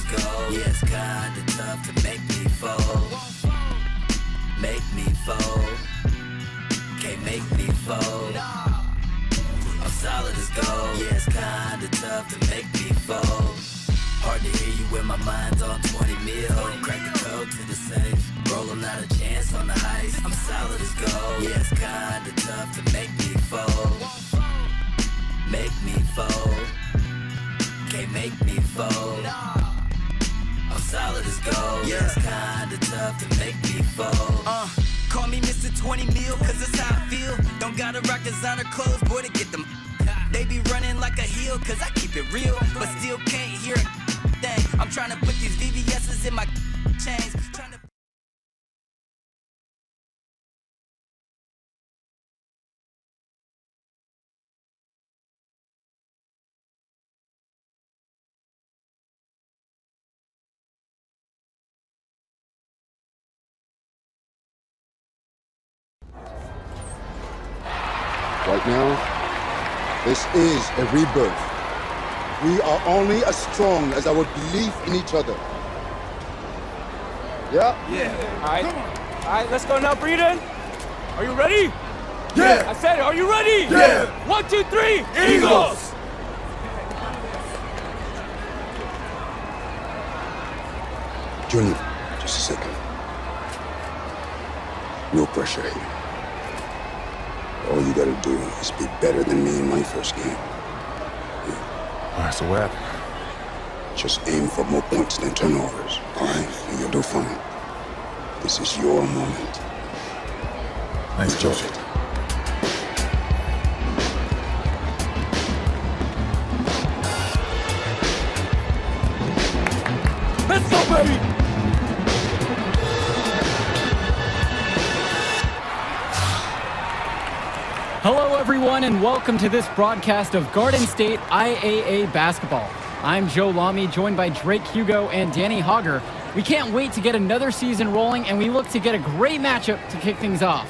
as gold. Yeah, it's kinda tough to make me fold. Make me fold. Can't make me fold. I'm solid as gold. Yeah, it's kinda tough to make me fold. Hard to hear you when my mind's on 20 mil. Crack the code to the safe. Roll not a chance on the heist. I'm solid as gold. Yeah, it's kinda tough to make me fold. Make me fold. Can't make me fold. I'm solid as gold. Yeah, it's kinda tough to make me fold. Call me Mr. 20 mil, cause that's how I feel. Don't gotta rock designer clothes, boy, to get them. They be running like a heel, cause I keep it real, but still can't hear a thing. I'm trying to put these VVS's in my chains. Right now, this is a rebirth. We are only as strong as our belief in each other. Yeah? Yeah. All right, let's go now, Breeden. Are you ready? Yeah! I said, are you ready? Yeah! 1, 2, 3, Eagles! Junior, just a second. No pressure here. All you gotta do is be better than me in my first game. All right, so what happened? Just aim for more points than turnovers, all right? And you'll do fine. This is your moment. Nice Enjoy job. it. Let's go, baby! Hello, everyone, and welcome to this broadcast of Garden State IAA basketball. I'm Joe Lamy, joined by Drake Hugo and Danny Hogger. We can't wait to get another season rolling, and we look to get a great matchup to kick things off.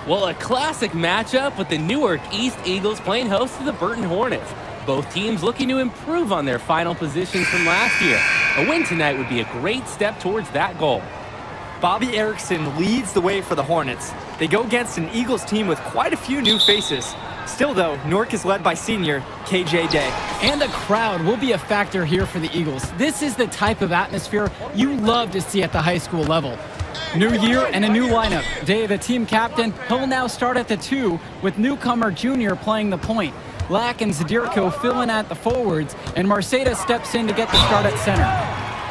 Well, a classic matchup with the Newark East Eagles playing host to the Burton Hornets. Both teams looking to improve on their final positions from last year. A win tonight would be a great step towards that goal. Bobby Erickson leads the way for the Hornets. They go against an Eagles team with quite a few new faces. Still, though, Newark is led by senior KJ Day. And the crowd will be a factor here for the Eagles. This is the type of atmosphere you love to see at the high school level. New year and a new lineup. Day, the team captain, he'll now start at the 2 with newcomer Junior playing the point. Lack and Zadirko fill in at the forwards, and Marceda steps in to get the start at center.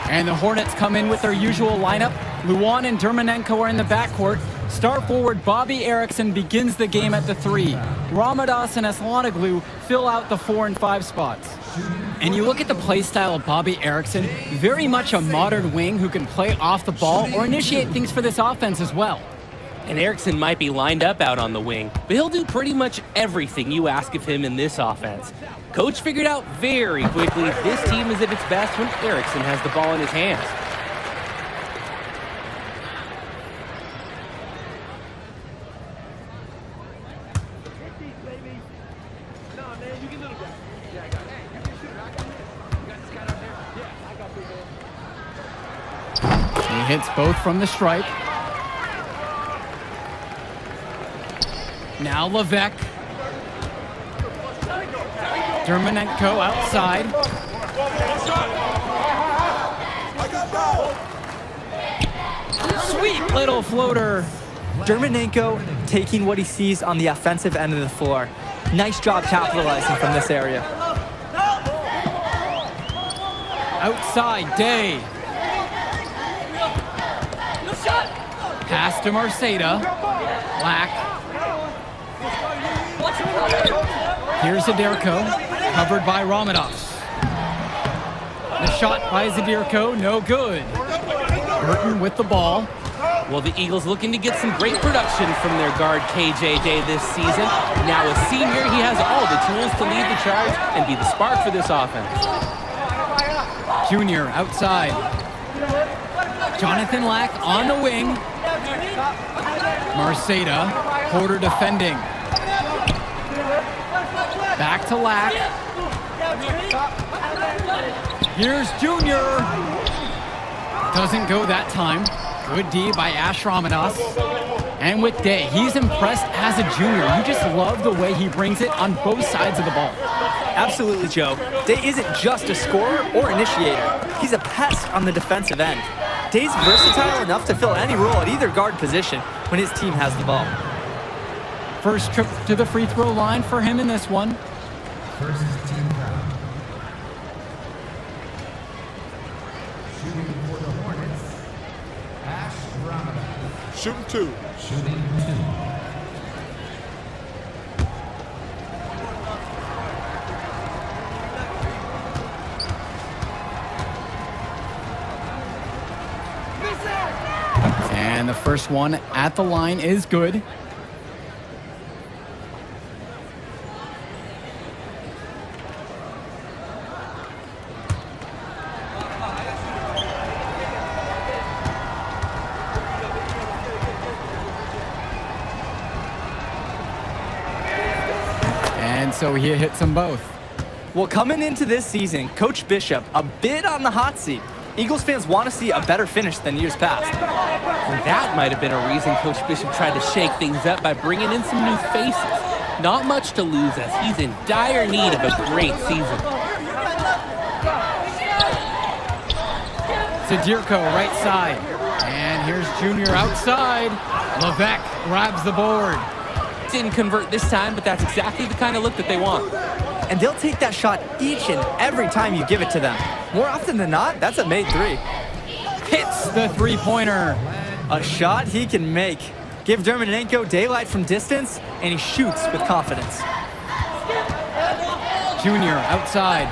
And the Hornets come in with their usual lineup. Luan and Dermanenko are in the backcourt. Star forward Bobby Erickson begins the game at the 3. Ramadas and Aslanoglu fill out the 4 and 5 spots. And you look at the play style of Bobby Erickson, very much a modern wing who can play off the ball or initiate things for this offense as well. And Erickson might be lined up out on the wing, but he'll do pretty much everything you ask of him in this offense. Coach figured out very quickly this team is at its best when Erickson has the ball in his hands. He hits both from the stripe. Now Levesque. Dermanenko outside. Sweet little floater. Dermanenko taking what he sees on the offensive end of the floor. Nice job capitalizing from this area. Outside, Day. Pass to Marceda. Lack. Here's Zadirko, covered by Ramadas. The shot by Zadirko, no good. Burton with the ball. Well, the Eagles looking to get some great production from their guard KJ Day this season. Now a senior, he has all the tools to lead the charge and be the spark for this offense. Junior outside. Jonathan Lack on the wing. Marceda, Porter defending. Back to Lack. Here's Junior. Doesn't go that time. Good D by Ash Ramadas. And with Day, he's impressed as a junior. You just love the way he brings it on both sides of the ball. Absolutely, Joe. Day isn't just a scorer or initiator. He's a pest on the defensive end. Day's versatile enough to fill any role at either guard position when his team has the ball. First trip to the free throw line for him in this one. First team foul. Shooting for the Hornets, Ash Ramadan. Shooting 2. Shooting 2. And the first one at the line is good. And so he hits them both. Well, coming into this season, Coach Bishop a bit on the hot seat. Eagles fans want to see a better finish than years past. And that might have been a reason Coach Bishop tried to shake things up by bringing in some new faces. Not much to lose as he's in dire need of a great season. Sadirko right side. And here's Junior outside. Levesque grabs the board. Didn't convert this time, but that's exactly the kind of look that they want. And they'll take that shot each and every time you give it to them. More often than not, that's a made three. Hits the three-pointer. A shot he can make. Give Dermanenko daylight from distance, and he shoots with confidence. Junior outside.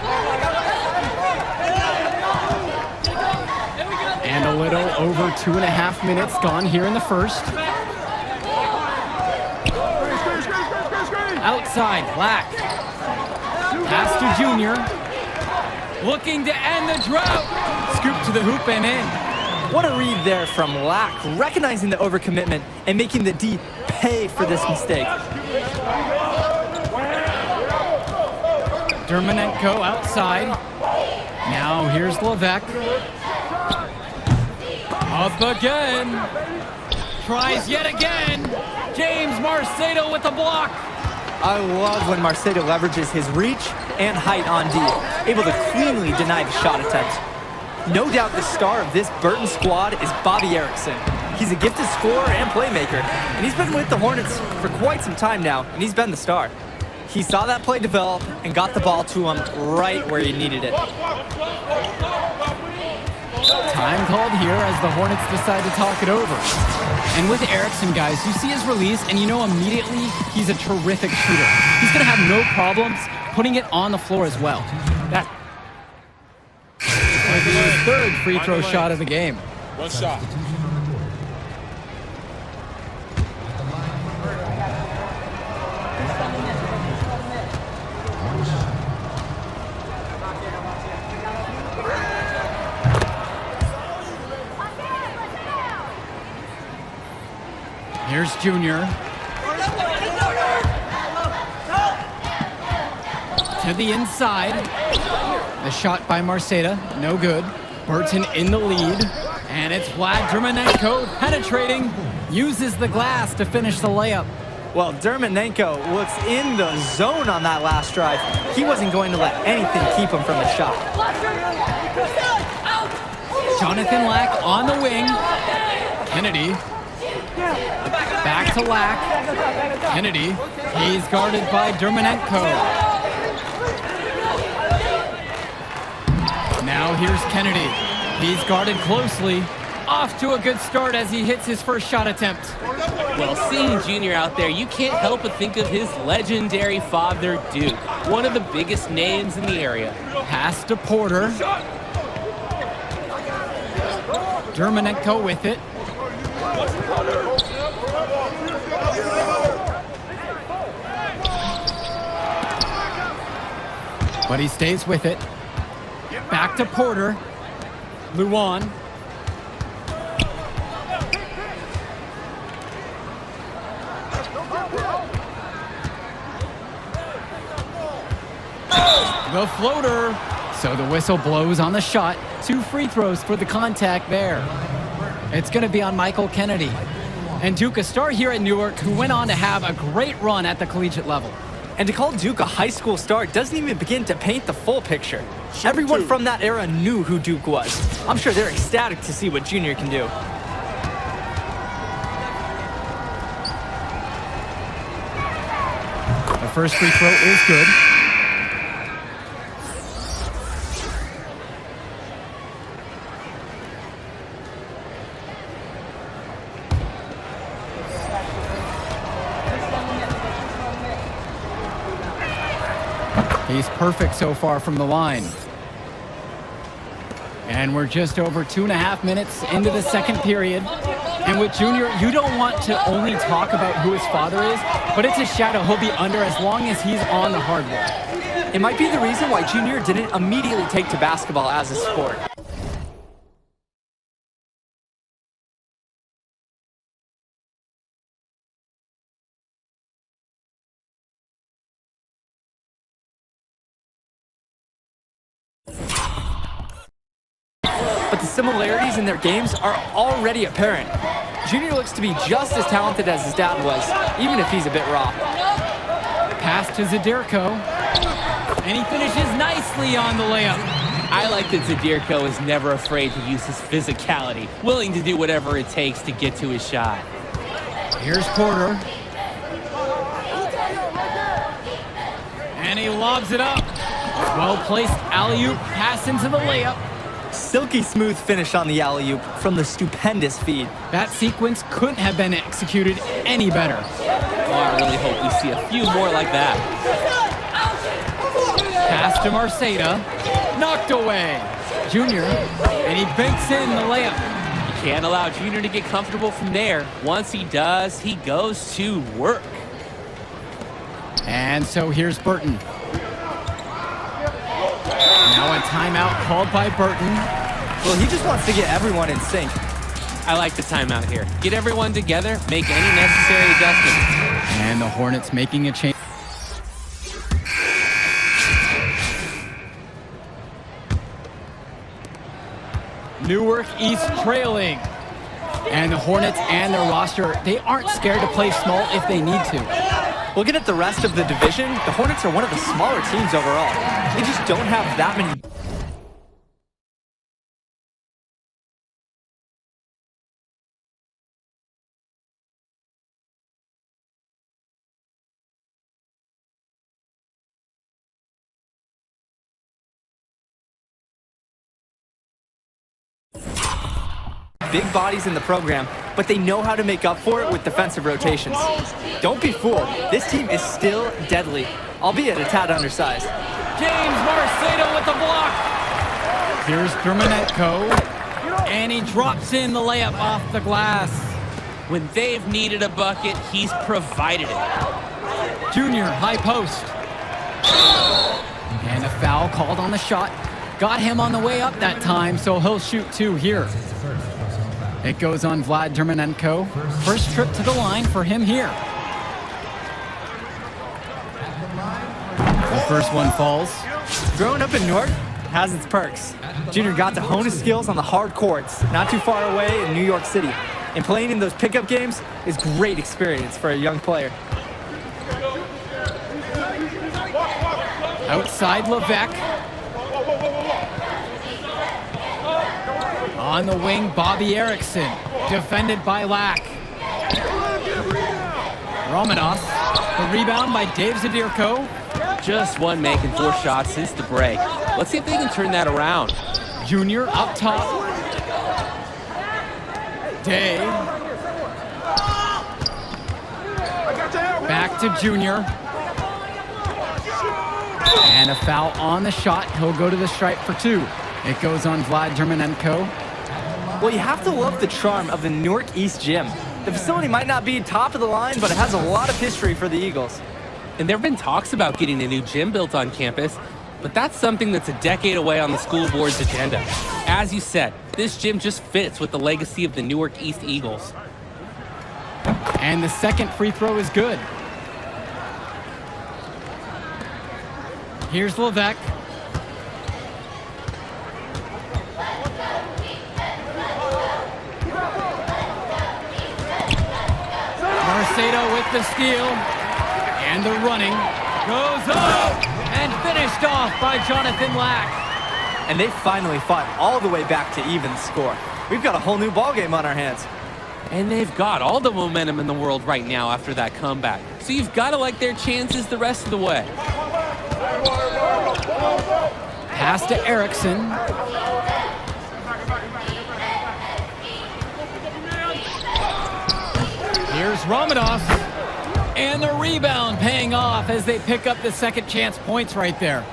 And a little over 2.5 minutes gone here in the first. Outside, Black. Pass to Junior. Looking to end the drought. Scoop to the hoop and in. What a read there from Lack, recognizing the overcommitment and making the D pay for this mistake. Dermanenko outside. Now here's Levesque. Up again. Tries yet again. James Marcedo with the block. I love when Marcedo leverages his reach and height on D, able to cleanly deny the shot attempt. No doubt the star of this Burton squad is Bobby Erickson. He's a gifted scorer and playmaker, and he's been with the Hornets for quite some time now, and he's been the star. He saw that play develop and got the ball to him right where he needed it. Time called here as the Hornets decide to talk it over. And with Erickson, guys, you see his release, and you know immediately he's a terrific shooter. He's going to have no problems putting it on the floor as well. That might be his third free throw shot of the game. One shot. Here's Junior. To the inside. The shot by Marceda, no good. Burton in the lead. And it's Vlad Dermanenko penetrating. Uses the glass to finish the layup. Well, Dermanenko looks in the zone on that last drive. He wasn't going to let anything keep him from the shot. Jonathan Lack on the wing. Kennedy. Back to Lack. Kennedy. He's guarded by Dermanenko. Now here's Kennedy. He's guarded closely. Off to a good start as he hits his first shot attempt. Well, seeing Junior out there, you can't help but think of his legendary father, Duke, one of the biggest names in the area. Pass to Porter. Dermanenko with it. But he stays with it. Back to Porter. Luan. The floater So the whistle blows on the shot. 2 free throws for the contact there. It's going to be on Michael Kennedy. And Duke, a star here at Newark, who went on to have a great run at the collegiate level. And to call Duke a high school star doesn't even begin to paint the full picture. Everyone from that era knew who Duke was. I'm sure they're ecstatic to see what Junior can do. The first free throw is good. He's perfect so far from the line. And we're just over 2.5 minutes into the second period. And with Junior, you don't want to only talk about who his father is, but it's a shadow he'll be under as long as he's on the hardwood. It might be the reason why Junior didn't immediately take to basketball as a sport. But the similarities in their games are already apparent. Junior looks to be just as talented as his dad was, even if he's a bit raw. Pass to Zadirko. And he finishes nicely on the layup. I like that Zadirko is never afraid to use his physicality, willing to do whatever it takes to get to his shot. Here's Porter. And he lobs it up. Well-placed alley-oop pass into the layup. Silky smooth finish on the alley-oop from the stupendous feed. That sequence couldn't have been executed any better. Oh, I really hope we see a few more like that. Pass to Marceda. Knocked away. Junior. And he banks in the layup. You can't allow Junior to get comfortable from there. Once he does, he goes to work. And so here's Burton. Now a timeout called by Burton. Well, he just wants to get everyone in sync. I like the timeout here. Get everyone together, make any necessary adjustments. And the Hornets making a change. Newark East trailing. And the Hornets and their roster, they aren't scared to play small if they need to. Looking at the rest of the division, the Hornets are one of the smaller teams overall. They just don't have that many. Big bodies in the program, but they know how to make up for it with defensive rotations. Don't be fooled. This team is still deadly, albeit a tad undersized. James Marceda with the block. Here's Drumanenko, and he drops in the layup off the glass. When they've needed a bucket, he's provided it. Junior, high post. And a foul called on the shot. Got him on the way up that time, so he'll shoot 2 here. It goes on Vlad Drumanenko. First trip to the line for him here. The first one falls. Growing up in Newark has its perks. Junior got to hone his skills on the hard courts, not too far away in New York City. And playing in those pickup games is great experience for a young player. Outside Levesque. On the wing, Bobby Erickson, defended by Lack. Romanos, the rebound by Dave Zadirko. Just one making 4 shots since the break. Let's see if they can turn that around. Junior up top. Day. Back to Junior. And a foul on the shot. He'll go to the stripe for 2. It goes on Vlad Drumanenko. Well, you have to love the charm of the Newark East Gym. The facility might not be top of the line, but it has a lot of history for the Eagles. And there have been talks about getting a new gym built on campus, but that's something that's a decade away on the school board's agenda. As you said, this gym just fits with the legacy of the Newark East Eagles. And the second free throw is good. Here's Levesque. Marcelo with the steal. And the running goes up and finished off by Jonathan Lack. And they finally fought all the way back to even score. We've got a whole new ballgame on our hands. And they've got all the momentum in the world right now after that comeback. So you've got to like their chances the rest of the way. Pass to Erickson. Here's Ramadas. And the rebound paying off as they pick up the second chance points right there.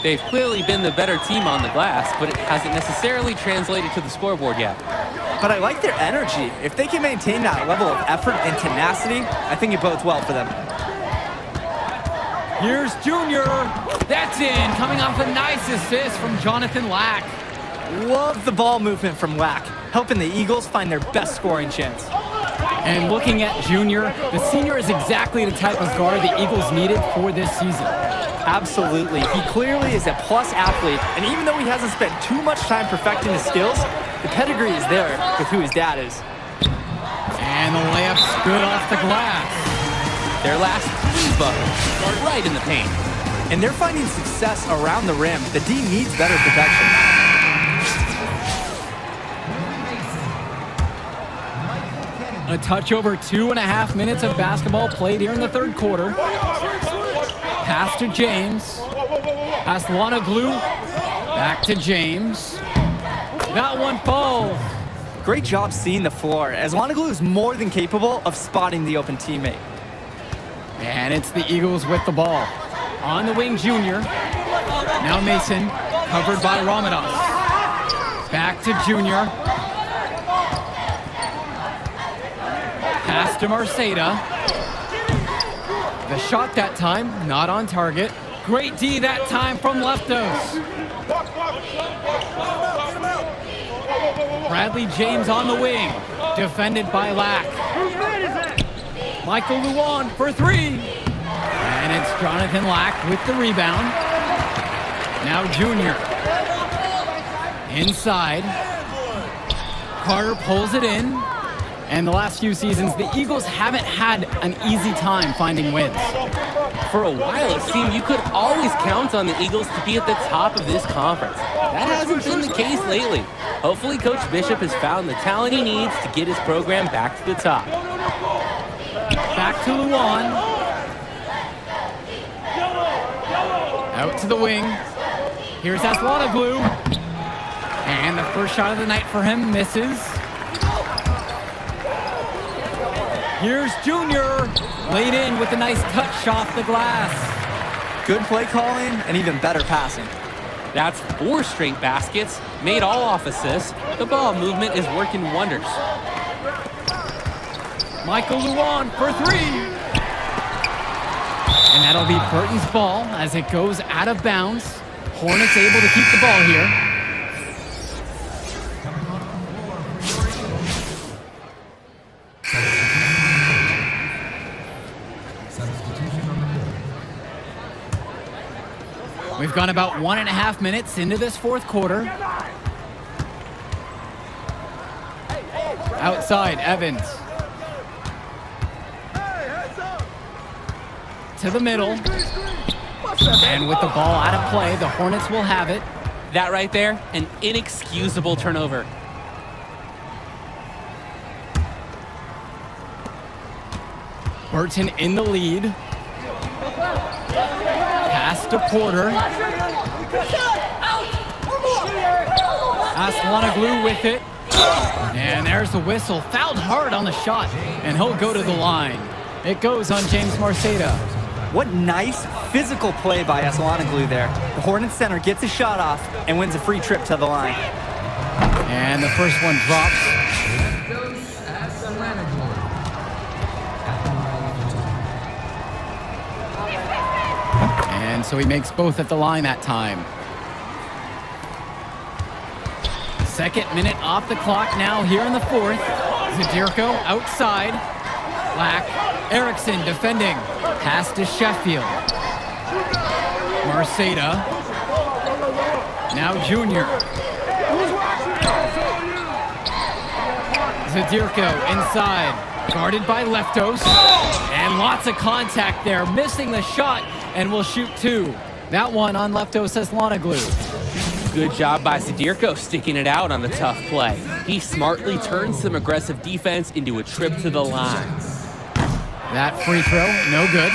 They've clearly been the better team on the glass, but it hasn't necessarily translated to the scoreboard yet. But I like their energy. If they can maintain that level of effort and tenacity, I think it bodes well for them. Here's Junior. That's in, coming off a nice assist from Jonathan Lack. Love the ball movement from Lack, helping the Eagles find their best scoring chance. And looking at Junior, the senior is exactly the type of guard the Eagles needed for this season. Absolutely. He clearly is a plus athlete, and even though he hasn't spent too much time perfecting his skills, the pedigree is there with who his dad is. And the layup's good off the glass. Their last 3 buckets are right in the paint. And they're finding success around the rim. The D needs better protection. A touch over 2.5 minutes of basketball played here in the third quarter. Pass to James. Pass Lanaglu. Back to James. That one falls. Great job seeing the floor, as Lanaglu is more than capable of spotting the open teammate. And it's the Eagles with the ball. On the wing, Junior. Now Mason, covered by Ramadas. Back to Junior. Pass to Marceda. The shot that time, not on target. Great D that time from Leftos. Bradley James on the wing, defended by Lack. Michael Luan for 3. And it's Jonathan Lack with the rebound. Now Junior. Inside. Carter pulls it in. And the last few seasons, the Eagles haven't had an easy time finding wins. For a while, it seemed you could always count on the Eagles to be at the top of this conference. That hasn't been the case lately. Hopefully, Coach Bishop has found the talent he needs to get his program back to the top. Back to Luan. Out to the wing. Here's Aslanoglu. And the first shot of the night for him misses. Here's Junior. Laid in with a nice touch off the glass. Good play calling and even better passing. That's 4 straight baskets, made all off assists. The ball movement is working wonders. Michael Luan for 3. And that'll be Burton's ball as it goes out of bounds. Hornets able to keep the ball here. We've gone about 1.5 minutes into this fourth quarter. Outside, Evans. To the middle. And with the ball out of play, the Hornets will have it. That right there, an inexcusable turnover. Burton in the lead. Pass to Porter. Aslanoglu with it. And there's the whistle. Fouled hard on the shot. And he'll go to the line. It goes on James Marceda. What nice physical play by Aslanoglu there. The Hornets center gets a shot off and wins a free trip to the line. And the first one drops. And so he makes both at the line that time. Second minute off the clock now here in the fourth. Zadirko outside. Lack. Erickson defending. Pass to Sheffield. Marceda. Now Junior. Zadirko inside, guarded by Leftos. And lots of contact there, missing the shot, and will shoot two. That one on Leftos has Lana glue. Good job by Zadirko sticking it out on the tough play. He smartly turned some aggressive defense into a trip to the line. That free throw, no good.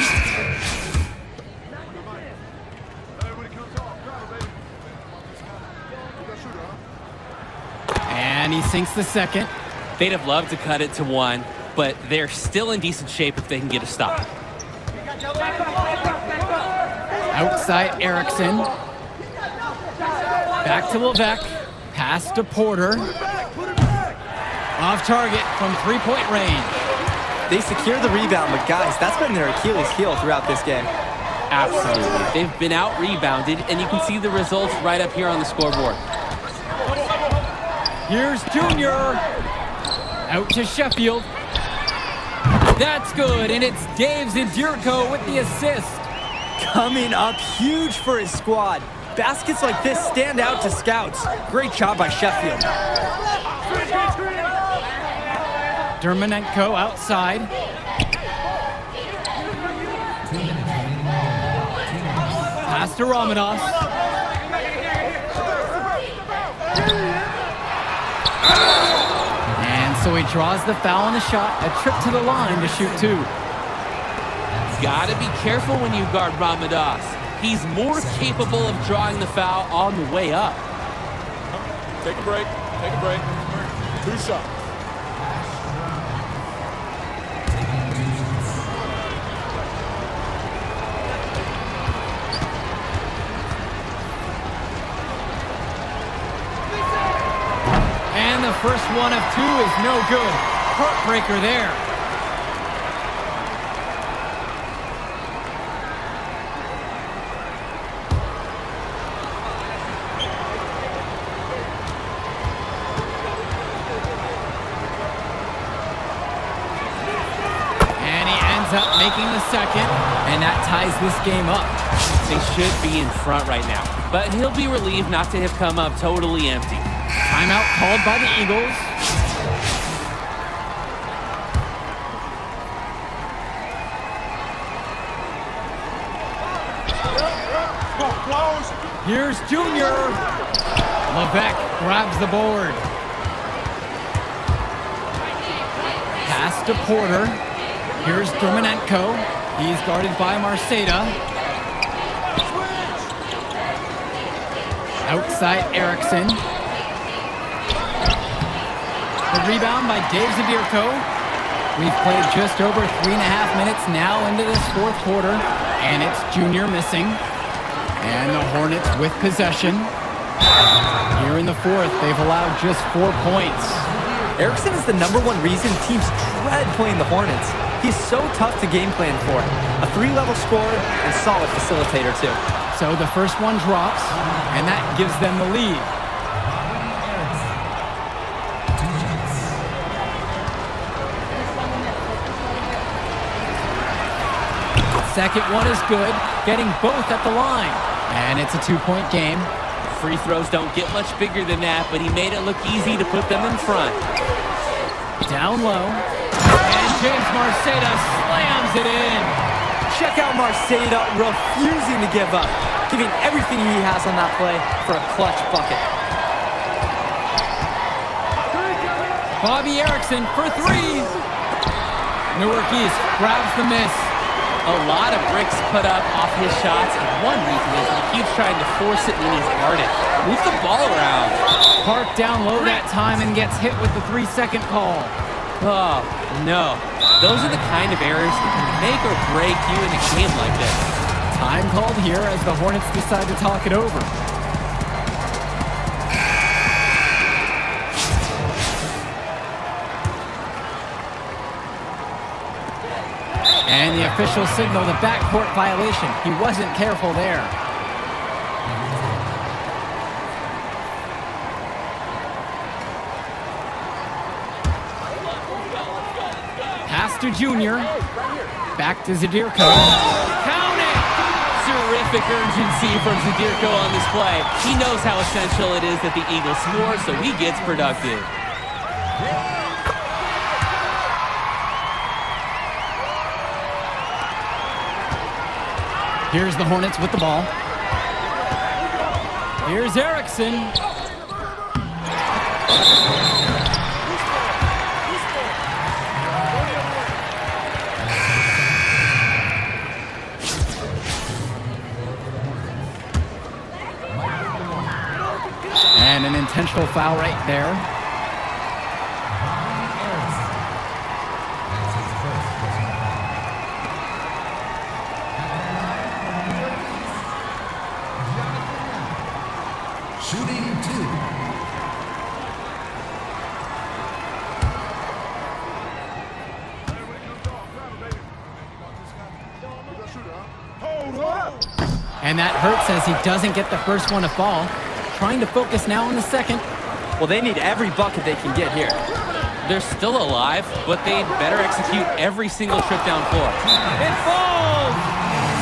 And he sinks the second. They'd have loved to cut it to one, but they're still in decent shape if they can get a stop. Outside Erickson. Back to Levesque. Pass to Porter. Off target from three-point range. They secure the rebound, but guys, that's been their Achilles heel throughout this game. Absolutely. They've been out-rebounded, and you can see the results right up here on the scoreboard. Here's Junior. Out to Sheffield. That's good, and it's Dave Zadirko with the assist. Coming up huge for his squad. Baskets like this stand out to scouts. Great job by Sheffield. Dermonenko outside. Pass to Ramadas. And so he draws the foul on the shot. A trip to the line to shoot two. Gotta be careful when you guard Ramadas. He's more capable of drawing the foul on the way up. Take a break. Take a break. Two shots. And the first one of two is no good. Heartbreaker there. Up making the second, and that ties this game up. They should be in front right now, but he'll be relieved not to have come up totally empty. Timeout called by the Eagles. Here's Junior. Levesque grabs the board. Pass to Porter. Here's Dermonenko. He's guarded by Marceda. Outside Erickson. The rebound by Dave Zadirko. We've played just over 3.5 minutes now into this fourth quarter, and it's Junior missing. And the Hornets with possession. Here in the fourth, they've allowed just 4 points. Erickson is the #1 reason teams dread playing the Hornets. He's so tough to game plan for. A 3-level scorer and solid facilitator too. So the first one drops, and that gives them the lead. Second one is good, getting both at the line. And it's a 2-point game. Free throws don't get much bigger than that, but he made it look easy to put them in front. Down low. And James Marceda slams it in. Check out Marceda refusing to give up, giving everything he has on that play for a clutch bucket. Bobby Erickson for three. Newark East grabs the miss. A lot of bricks put up off his shots, and one reason is he keeps trying to force it when he's guarded. Move the ball around. Park down low that time and gets hit with the 3-second call. Oh, no. Those are the kind of errors that can make or break you in a game like this. Time called here as the Hornets decide to talk it over. And the official signaled a backcourt violation. He wasn't careful there. Pass to Junior. Back to Zadirko. Count it! Terrific urgency from Zadirko on this play. He knows how essential it is that the Eagles score, so he gets productive. Here's the Hornets with the ball. Here's Erickson. And an intentional foul right there. Shooting 2. And that hurts as he doesn't get the first one to fall. Trying to focus now on the second. Well, they need every bucket they can get here. They're still alive, but they'd better execute every single trip down floor. It falls!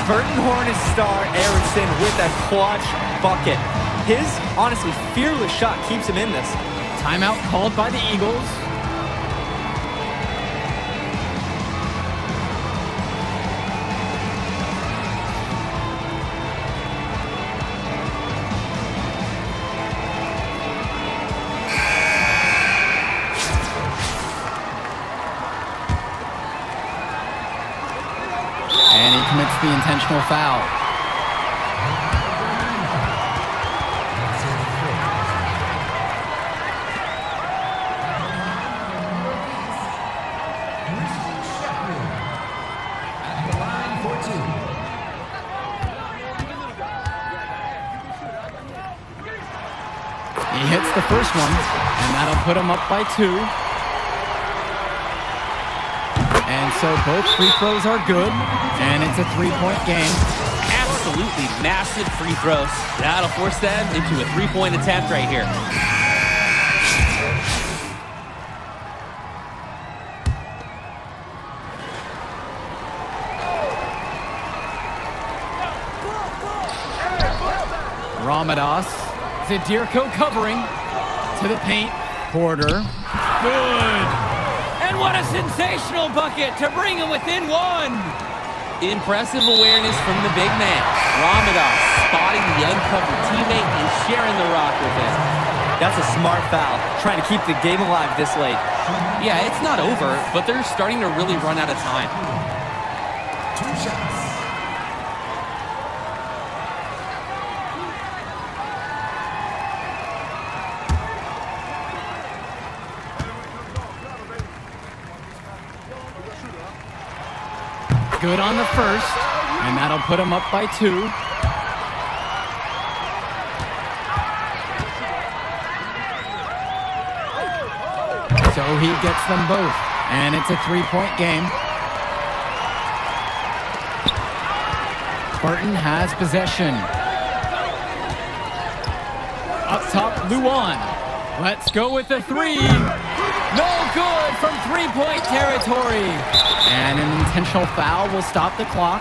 Burton Hornets star Erickson with a clutch bucket. His, honestly, fearless shot keeps him in this. Timeout called by the Eagles. And he commits the intentional foul. At the line for 2. He hits the first one, and that'll put him up by 2. And so both free throws are good, and it's a 3-point game. Absolutely massive free throws. That'll force them into a 3-point attempt right here. Ramadas. Zadirko covering. To the paint. Porter. Good. And what a sensational bucket to bring him within 1. Impressive awareness from the big man. Ramadas spotting the uncovered teammate and sharing the rock with him. That's a smart foul, trying to keep the game alive this late. Yeah, it's not over, but they're starting to really run out of time. 2 shots. Good on the first, and that'll put him up by 2. So he gets them both, and it's a 3-point game. Burton has possession. Up top, Luan. Let's go with the 3. No good from 3-point territory. And an intentional foul will stop the clock.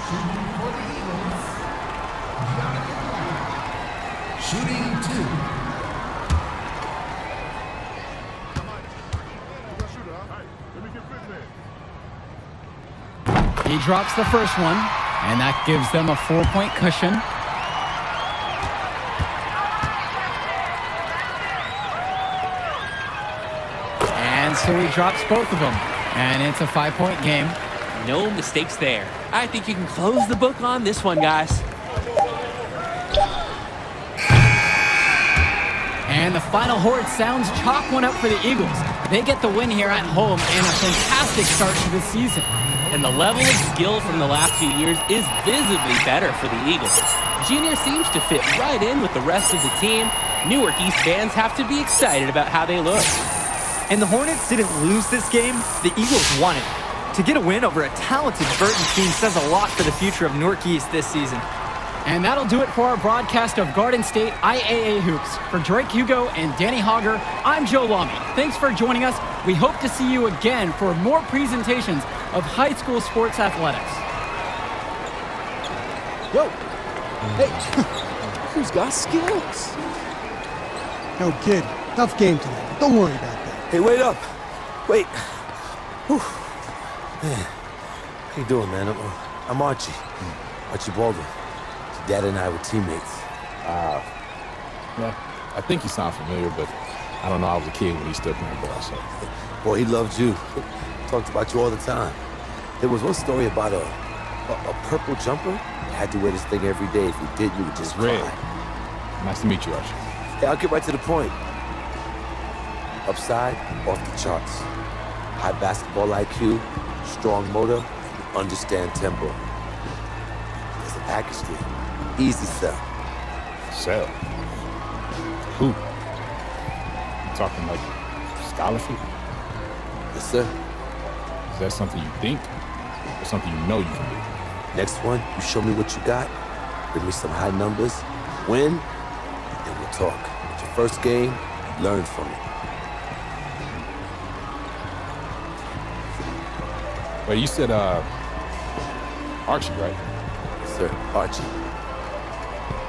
Shooting for the Eagles. Jonathan Lamb. Shooting 2. He drops the first one, and that gives them a 4-point cushion. And so he drops both of them, and it's a 5-point game. No mistakes there. I think you can close the book on this one, guys. And the final horde sounds chalk one up for the Eagles. They get the win here at home and a fantastic start to the season. And the level of skill from the last few years is visibly better for the Eagles. Junior seems to fit right in with the rest of the team. Newark East fans have to be excited about how they look. And the Hornets didn't lose this game, the Eagles won it. To get a win over a talented Burton team says a lot for the future of Newark East this season. And that'll do it for our broadcast of Garden State IAA Hoops. For Drake Hugo and Danny Hogger, I'm Joe Lamy. Thanks for joining us. We hope to see you again for more presentations of high school sports athletics. Yo, hey, who's got skills? Yo, kid, tough game tonight. Don't worry about that. Hey, wait up. Wait. Whew. Man. How you doing, man? I'm Archie. Archie Baldwin. Dad and I were teammates. Yeah, I think you sound familiar, but I don't know. I was a kid when he stood playing ball, so. Boy, he loved you. Talked about you all the time. There was one story about a purple jumper. You had to wear this thing every day. If you didn't, you would just cry. Nice to meet you, Archie. Yeah, I'll get right to the point. Upside, off the charts. High basketball IQ, strong motor, understand tempo. There's a package deal. Easy sell. Sell? Who? You talking like scholarship? Yes, sir. Is that something you think or something you know you can do? Next one, you show me what you got, bring me some high numbers, win, and we'll talk. It's your first game, learn from it. Wait, you said, Archie, right? Yes, sir. Archie.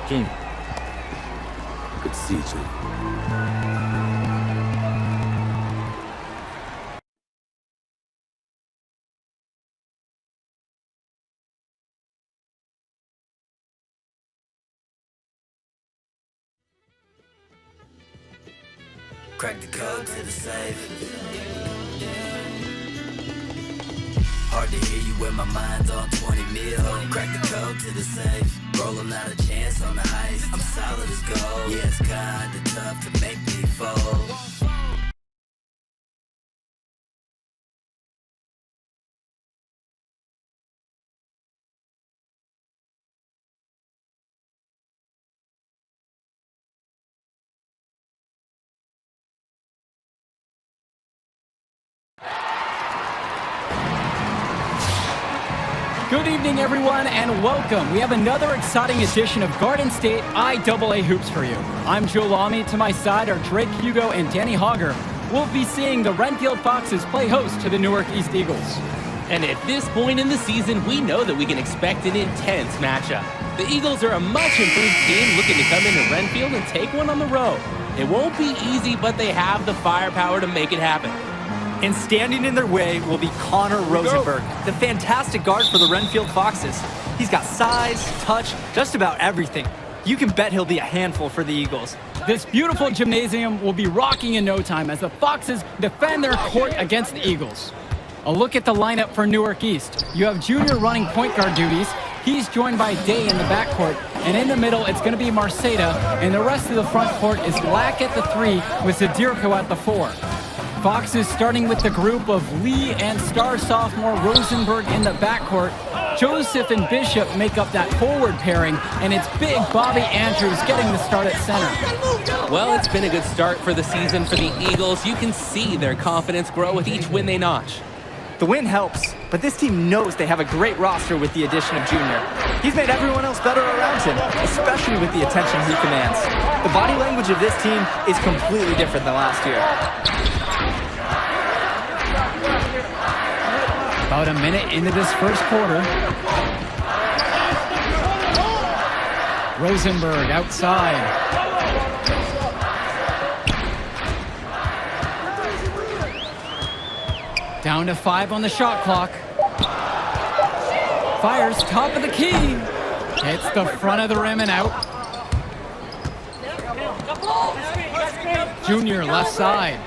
Junior. Good to see you, Junior. Crack the code to the safe. Hard to hear you when my mind's on 20 mil. Crack the code to the safe. Rolling out a chance on the heist. I'm solid as gold. Yeah, it's kinda tough to make me fold. Good evening, everyone, and welcome. We have another exciting edition of Garden State IAA Hoops for you. I'm Joe Lamy. To my side are Drake Hugo and Danny Hogger. We'll be seeing the Renfield Foxes play host to the Newark East Eagles. And at this point in the season, we know that we can expect an intense matchup. The Eagles are a much improved team looking to come into Renfield and take one on the road. It won't be easy, but they have the firepower to make it happen. And standing in their way will be Connor Rosenberg, the fantastic guard for the Renfield Foxes. He's got size, touch, just about everything. You can bet he'll be a handful for the Eagles. This beautiful gymnasium will be rocking in no time as the Foxes defend their court against the Eagles. A look at the lineup for Newark East. You have Junior running point guard duties. He's joined by Day in the backcourt. And in the middle, it's going to be Marceda. And the rest of the front court is Black at the 3 with Zadirko at the 4. Foxes starting with the group of Lee and star sophomore Rosenberg in the backcourt. Joseph and Bishop make up that forward pairing, and it's big Bobby Andrews getting the start at center. Well, it's been a good start for the season for the Eagles. You can see their confidence grow with each win they notch. The win helps, but this team knows they have a great roster with the addition of Junior. He's made everyone else better around him, especially with the attention he commands. The body language of this team is completely different than last year. About a minute into this first quarter. Rosenberg outside. Down to 5 on the shot clock. Fires top of the key. Hits the front of the rim and out. Junior left side.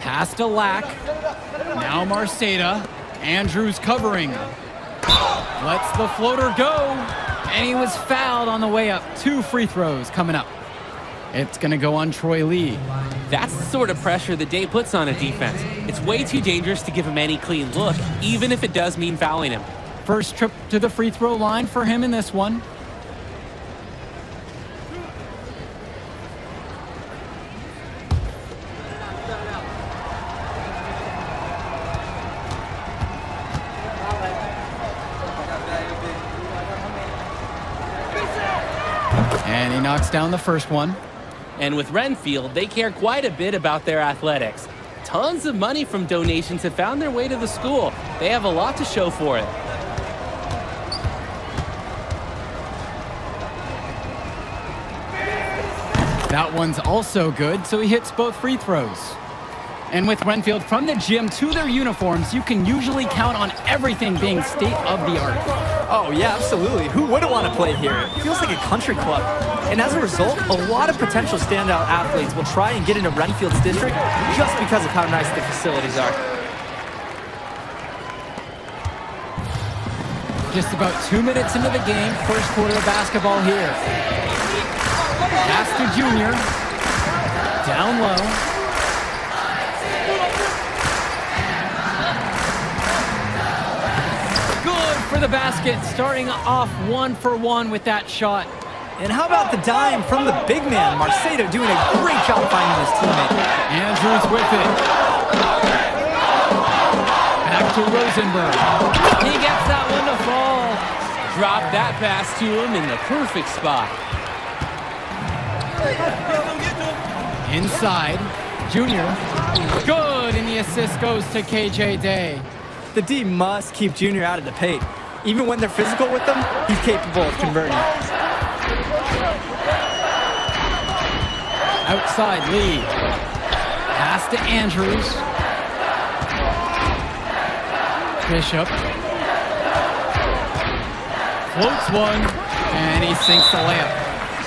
Pass to Lack. Now Marceda. Andrews covering. Lets the floater go. And he was fouled on the way up. 2 free throws coming up. It's going to go on Troy Lee. That's the sort of pressure that Day puts on a defense. It's way too dangerous to give him any clean look, even if it does mean fouling him. First trip to the free throw line for him in this one. And he knocks down the first one. And with Renfield, they care quite a bit about their athletics. Tons of money from donations have found their way to the school. They have a lot to show for it. That one's also good, so he hits both free throws. And with Renfield from the gym to their uniforms, you can usually count on everything being state-of-the-art. Oh, yeah, absolutely. Who wouldn't want to play here? It feels like a country club. And as a result, a lot of potential standout athletes will try and get into Renfield's district just because of how nice the facilities are. Just about 2 minutes into the game, first quarter of basketball here. Pass to Junior. Down low. For the basket, starting off 1 for 1 with that shot. And how about the dime from the big man? Marcedo doing a great job finding his teammate. Andrews with it. Back to Rosenberg. He gets that one to fall. Drop that pass to him in the perfect spot. Inside, Junior. Good, and the assist goes to KJ Day. The D must keep Junior out of the paint. Even when they're physical with him, he's capable of converting. Outside, Lee. Pass to Andrews. Bishop. Floats one, and he sinks the layup.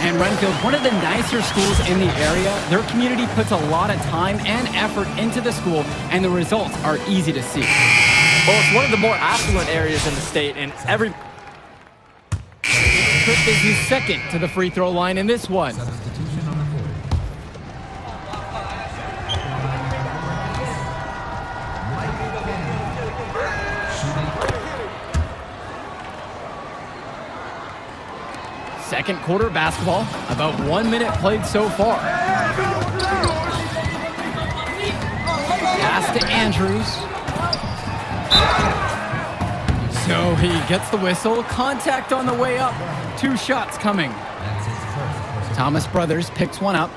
And Renfield, one of the nicer schools in the area, their community puts a lot of time and effort into the school, and the results are easy to see. Well, it's one of the more affluent areas in the state, and every... Tripp is his second to the free throw line in this one. Substitution on the board. Second quarter basketball, about 1 minute played so far. Pass to Andrews. So he gets the whistle. Contact on the way up. 2 shots coming. Thomas Brothers picks one up.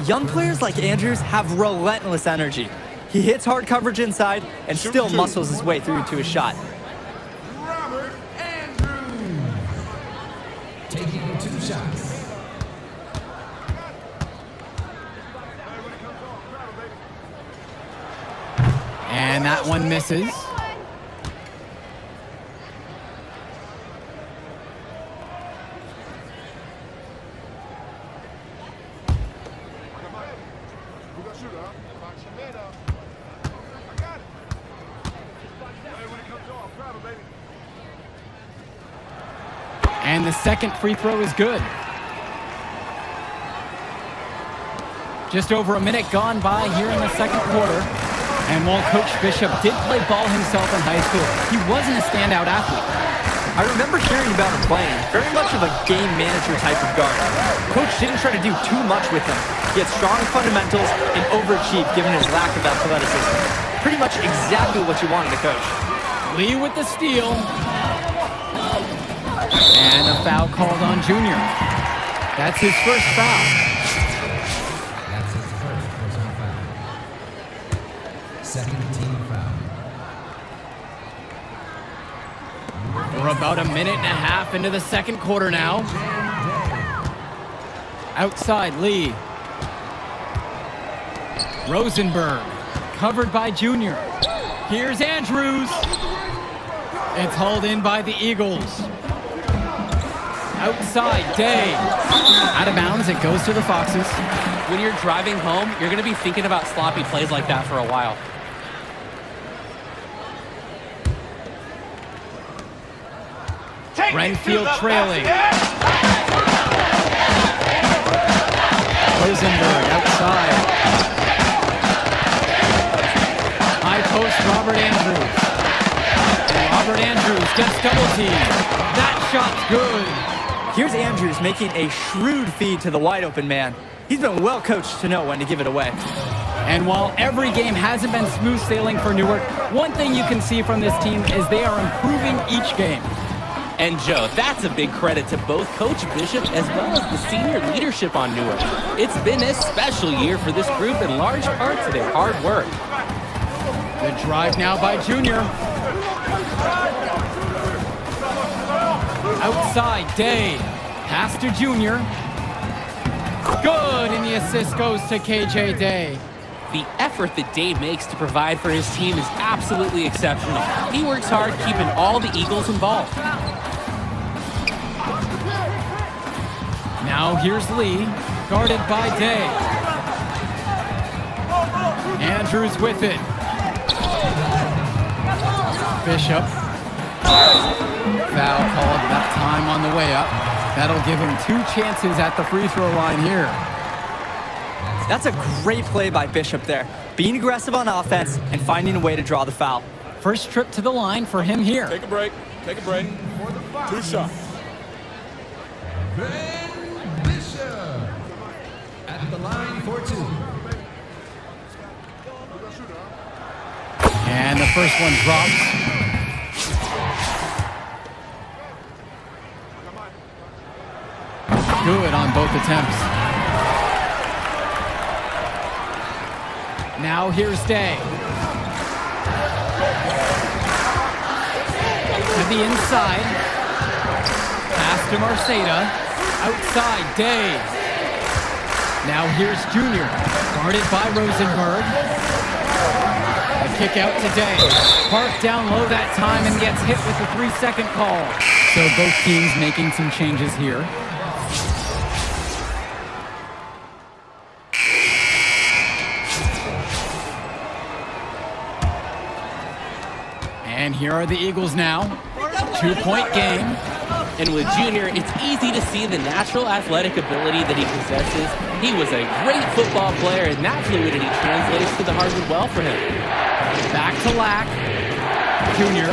Young players like Andrews have relentless energy. He hits hard coverage inside and still muscles his way through to his shot. Robert Andrews taking 2 shots. And that one misses. And the second free throw is good. Just over a minute gone by here in the second quarter. And while Coach Bishop did play ball himself in high school, he wasn't a standout athlete. I remember hearing about him playing, very much of a game manager type of guard. Coach didn't try to do too much with him. He had strong fundamentals and overachieved given his lack of athleticism. Pretty much exactly what you wanted to coach. Lee with the steal. And a foul called on Junior. That's his first foul. That's his first personal foul. Second team foul. We're about a minute and a half into the second quarter now. Outside, Lee. Rosenberg, covered by Junior. Here's Andrews. It's hauled in by the Eagles. Outside, Day. Out of bounds, it goes to the Foxes. When you're driving home, you're going to be thinking about sloppy plays like that for a while. Renfield trailing. Rosenberg outside. High post, Robert Andrews. Robert Andrews gets double teamed. That shot's good. Here's Andrews making a shrewd feed to the wide open man. He's been well coached to know when to give it away. And while every game hasn't been smooth sailing for Newark, one thing you can see from this team is they are improving each game. And Joe, that's a big credit to both Coach Bishop as well as the senior leadership on Newark. It's been a special year for this group in large part to their hard work. Good drive now by Junior. Outside, Day. Pass to Junior. Good, and the assist goes to KJ Day. The effort that Dave makes to provide for his team is absolutely exceptional. He works hard keeping all the Eagles involved. Now here's Lee, guarded by Day. Andrews with it. Bishop. Foul called that time on the way up. That'll give him 2 chances at the free throw line here. That's a great play by Bishop there. Being aggressive on offense and finding a way to draw the foul. First trip to the line for him here. Take a break. Take a break. 2 shots. Ben Bishop at the line for 2. And the first one drops. Good on both attempts. Now here's Day. To the inside. Pass to Marceda. Outside, Day. Now here's Junior. Guarded by Rosenberg. The kick out to Day. Park down low that time and gets hit with the 3-second call. So both teams making some changes here. And here are the Eagles now. 2-point game. And with Junior, it's easy to see the natural athletic ability that he possesses. He was a great football player, and that fluidity translates to the hardwood well for him. Back to Lack. Junior.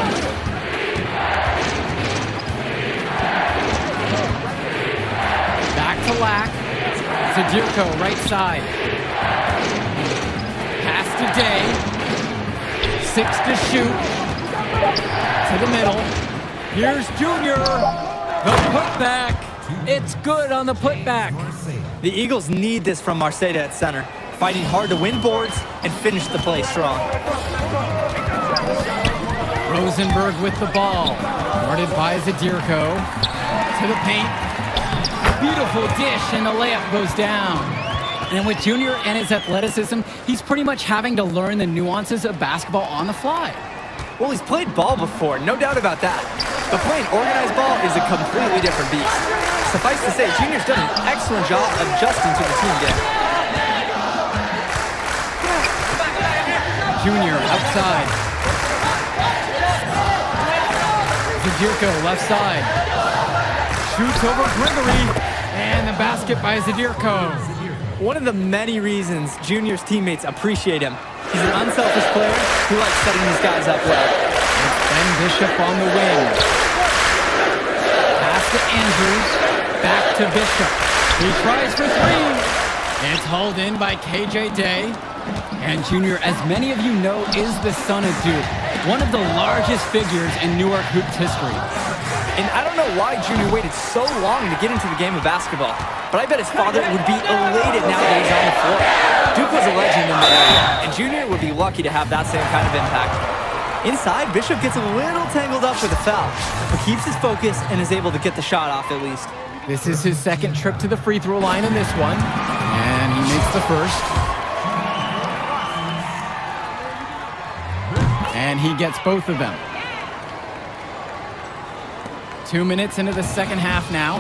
Back to Lack. Zadirko, right side. Pass to Day. 6 to shoot. To the middle. Here's Junior. The putback. It's good on the putback. The Eagles need this from Marceda at center, fighting hard to win boards and finish the play strong. Rosenberg with the ball. Guarded by Zadirko. To the paint. Beautiful dish, and the layup goes down. And with Junior and his athleticism, he's pretty much having to learn the nuances of basketball on the fly. Well, he's played ball before, no doubt about that. But playing organized ball is a completely different beast. Suffice to say, Junior's done an excellent job adjusting to the team game. Junior outside. Zadirko left side. Shoots over Gregory. And the basket by Zadirko. One of the many reasons Junior's teammates appreciate him. He's an unselfish player who likes setting these guys up well. It's Ben Bishop on the wing. Pass to Andrews. Back to Bishop. He tries for 3. It's hauled in by KJ Day. And Junior, as many of you know, is the son of Duke. One of the largest figures in Newark hoops history. And I don't know why Junior waited so long to get into the game of basketball, but I bet his father would be elated now that he's on the floor. Duke was a legend in the area, and Junior would be lucky to have that same kind of impact. Inside, Bishop gets a little tangled up with a foul, but keeps his focus and is able to get the shot off at least. This is his second trip to the free throw line in this one, and he makes the first. And he gets both of them. 2 minutes into the second half now.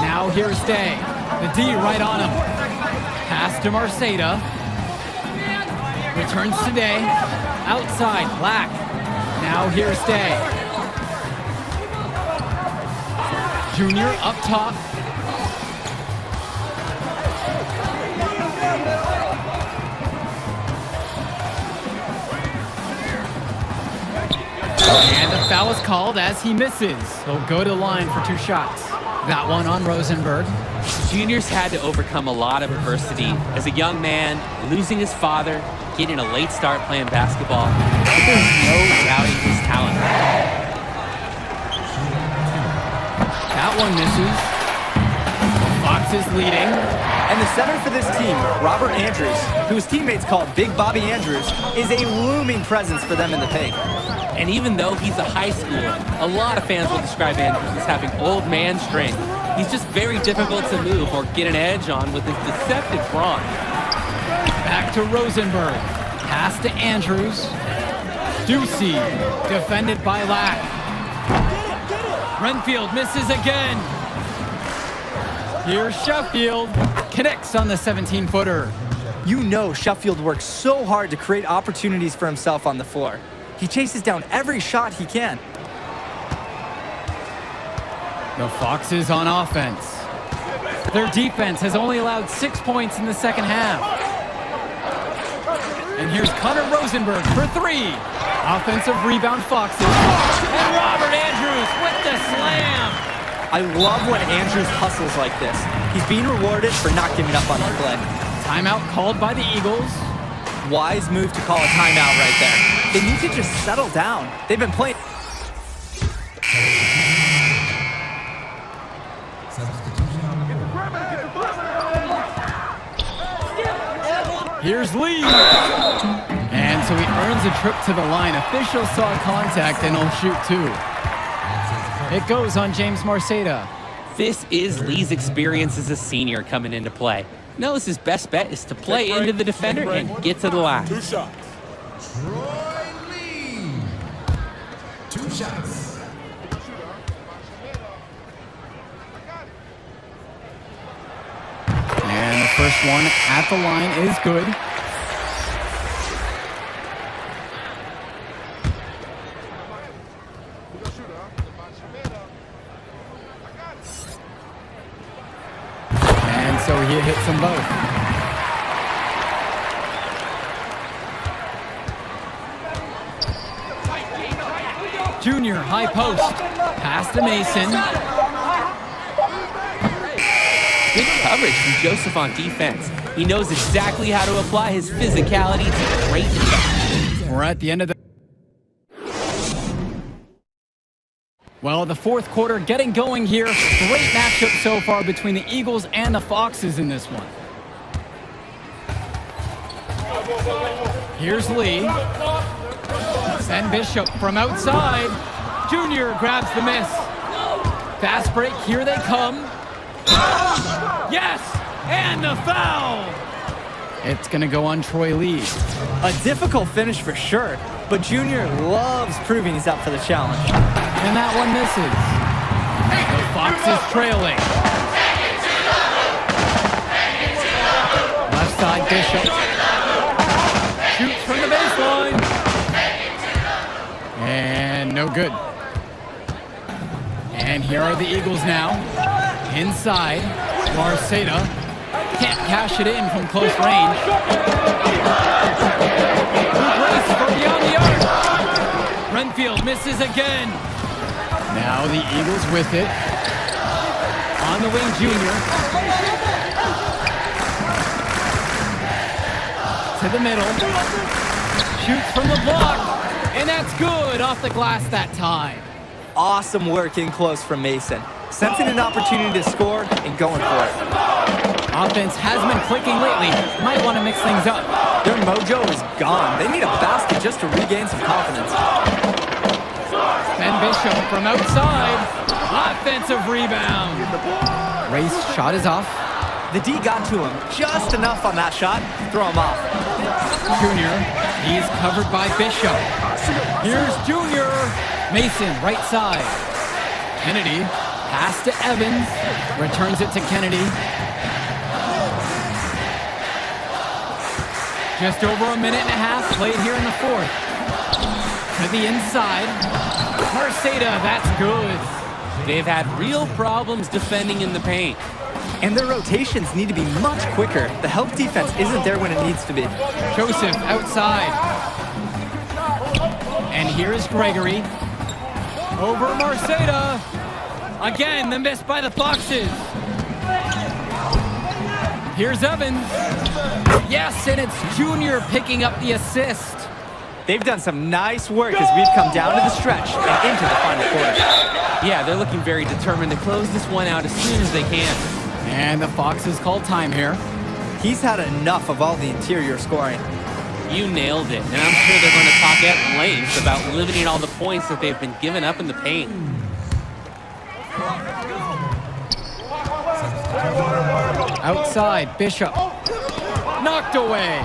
Now here's Day. The D right on him. Pass to Marceda. Returns to Day. Outside, Black. Now here's Day. Junior up top. And the foul is called as he misses. He'll go to the line for 2 shots. That one on Rosenberg. Junior's had to overcome a lot of adversity. As a young man, losing his father, getting a late start playing basketball, but there's no doubting his talent. That one misses. Fox is leading. And the center for this team, Robert Andrews, who his teammates call Big Bobby Andrews, is a looming presence for them in the paint. And even though he's a high schooler, a lot of fans will describe Andrews as having old man strength. He's just very difficult to move or get an edge on with his deceptive brawn. Back to Rosenberg. Pass to Andrews. Ducey, defended by Lack. Renfield misses again. Here's Sheffield. Connects on the 17-footer. You know Sheffield works so hard to create opportunities for himself on the floor. He chases down every shot he can. The Foxes on offense. Their defense has only allowed 6 points in the second half. And here's Connor Rosenberg for 3. Offensive rebound Foxes. And Robert Andrews with the slam. I love when Andrews hustles like this. He's being rewarded for not giving up on the play. Timeout called by the Eagles. Wise move to call a timeout right there. They need to just settle down. They've been playing. Here's Lee. And so he earns a trip to the line. Officials saw contact and he'll shoot 2. It goes on James Marceda. This is Lee's experience as a senior coming into play. Knows his best bet is to play into the defender and get to the line. 2 shots. Troy Lee. 2 shots. And the first one at the line is good. And so he hits them both. Junior, high post. Pass to Mason. Good coverage from Joseph on defense. He knows exactly how to apply his physicality to great effect. We're at the end of the... Well, the fourth quarter getting going here. Great matchup so far between the Eagles and the Foxes in this one. Here's Lee. Send Bishop from outside. Junior grabs the miss. Fast break, here they come. Yes! And the foul! It's gonna go on Troy Lee. A difficult finish for sure, but Junior loves proving he's up for the challenge. And that one misses. The Foxes trailing. Left side, Bishop. Shoots from the baseline. And no good. And here are the Eagles now. Inside, Marceda can't cash it in from close range. Good race from beyond the arc. Renfield misses again. Now the Eagles with it. On the wing, Junior. To the middle. Shoots from the block. And that's good off the glass that time. Awesome work in close from Mason. Sensing an opportunity to score and going for it. Offense has been clicking lately. Might want to mix things up. Their mojo is gone. They need a basket just to regain some confidence. Ben Bishop from outside. Offensive rebound. Race shot is off. The D got to him just enough on that shot. Throw him off. Junior, he's covered by Bishop. Here's Junior. Mason, right side. Kennedy, pass to Evans. Returns it to Kennedy. Just over a minute and a half played here in the fourth. To the inside. Marceda, that's good. They've had real problems defending in the paint. And their rotations need to be much quicker. The help defense isn't there when it needs to be. Joseph outside. And here is Gregory. Over Marceda. Again, the miss by the Foxes. Here's Evans. Yes, and it's Junior picking up the assist. They've done some nice work as we've come down to the stretch and into the final quarter. Yeah, they're looking very determined to close this one out as soon as they can. And the Foxes call time here. He's had enough of all the interior scoring. You nailed it, and I'm sure they're going to talk at length about limiting all the points that they've been giving up in the paint. Outside, Bishop. Knocked away.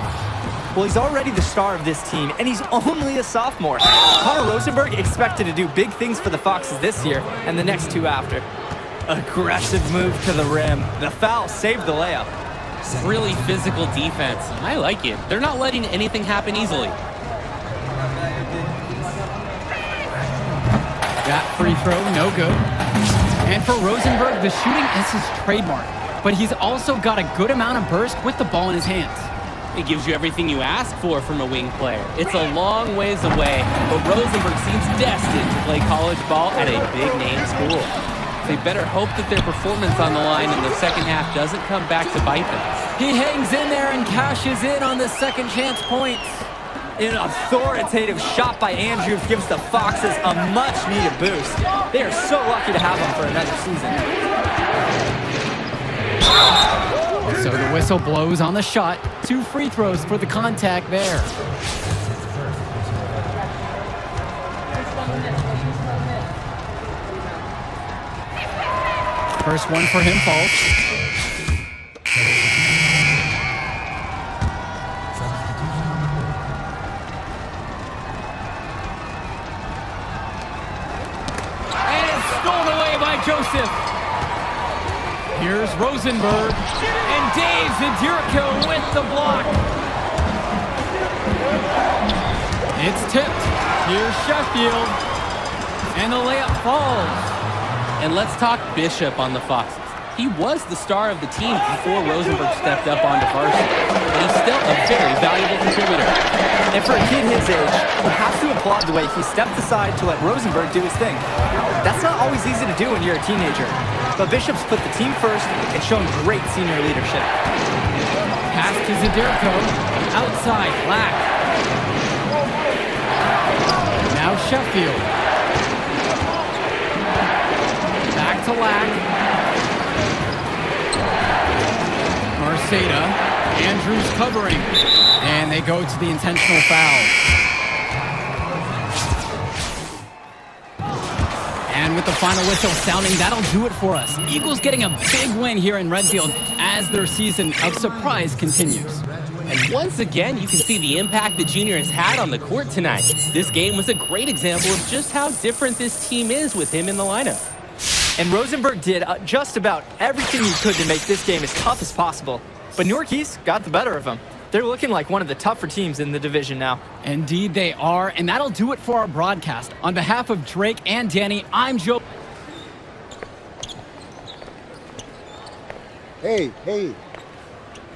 Well, he's already the star of this team, and he's only a sophomore. Connor Rosenberg expected to do big things for the Foxes this year and the next two after. Aggressive move to the rim. The foul saved the layup. Really physical defense. I like it. They're not letting anything happen easily. That free throw, no good. And for Rosenberg, the shooting is his trademark, but he's also got a good amount of burst with the ball in his hands. It gives you everything you ask for from a wing player. It's a long ways away, but Rosenberg seems destined to play college ball at a big-name school. They better hope that their performance on the line in the second half doesn't come back to bite them. He hangs in there and cashes in on the second chance points. An authoritative shot by Andrews gives the Foxes a much-needed boost. They are so lucky to have him for another season. So the whistle blows on the shot. 2 free throws for the contact there. First one for him falls. And it's stolen away by Joseph. Here's Rosenberg, and Dave Zadirico with the block. It's tipped. Here's Sheffield, and the layup falls. And let's talk Bishop on the Foxes. He was the star of the team before Rosenberg stepped up onto varsity, but he's still a very valuable contributor. And for a kid his age, you have to applaud the way he stepped aside to let Rosenberg do his thing. That's not always easy to do when you're a teenager. But Bishop's put the team first and shown great senior leadership. Pass to Zadirico. Outside, Lack. Now Sheffield. Back to Lack. Marceda. Andrews covering. And they go to the intentional foul. And with the final whistle sounding, that'll do it for us. Eagles getting a big win here in Redfield as their season of surprise continues. And once again, you can see the impact the junior has had on the court tonight. This game was a great example of just how different this team is with him in the lineup. And Rosenberg did just about everything he could to make this game as tough as possible. But Newark East got the better of him. They're looking like one of the tougher teams in the division now. Indeed they are, and that'll do it for our broadcast. On behalf of Drake and Danny, I'm Joe. Hey,